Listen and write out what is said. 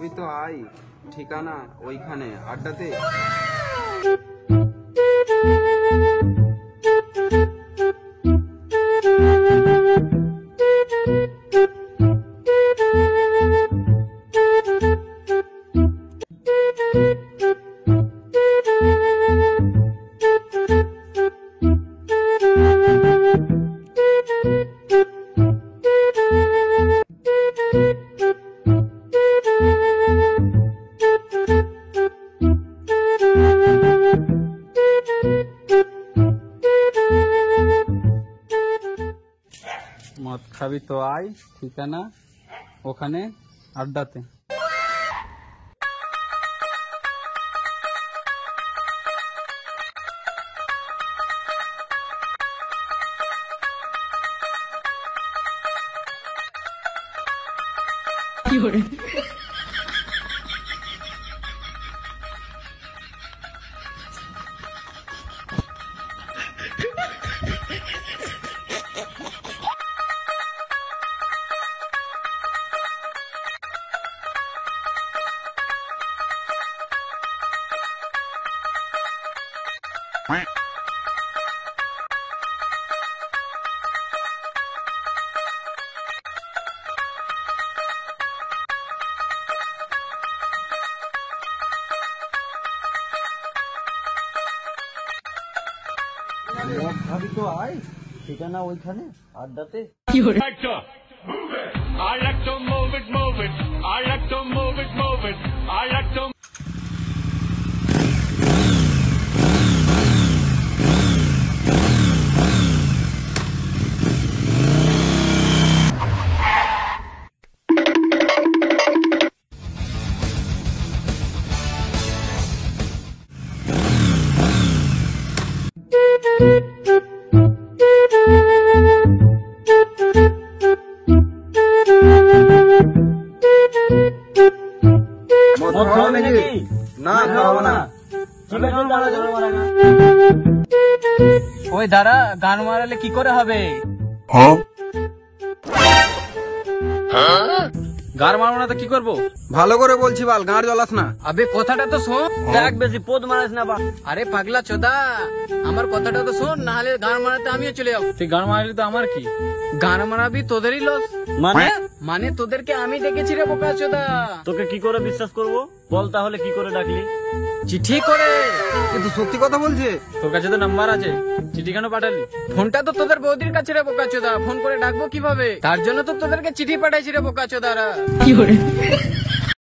খাবি তো আয়, ঠিকানা ওইখানে আড্ডাতে। মদ খাবি তো আয়, ঠিকানা ওখানে আড্ডাতে। ভাবি তো আয়, ঠিকানা ওইখানে আড্ডাতে। ওই দাঁড়া, গান মারালে কি করে হবে? গান মারবো না তো কি করবো? ভালো করে বলছি বাল, গাঁড় জ্বলাস না। আবে কথাটা তো শোন। দেখ বেশি পোদ মারাস না বা। আরে পাগলা চোদা, আমার কথাটা তো শোন, না হলে গান মারাতে আমিও চলে যাবো। তুই গান মারলি তো আমার কি? গান মারাবি তোদেরই লস। মানে তোদেরকে আমি ডেকেছি রে বোকা চোদা। তোকে কি করে বিশ্বাস করব? বল তাহলে কি করে ডাকলি? চিঠি করে। কিন্তু সত্যি কথা বলছে। তোর কাছে তো নাম্বার আছে, চিঠি কেন পাঠালি? ফোনটা তো তোদের বৌদির কাছে রে বোকা চোদা, ফোন করে ডাকবো কিভাবে? তার জন্য তো তোদেরকে চিঠি পাঠাইছি রে বোকা চোদারা।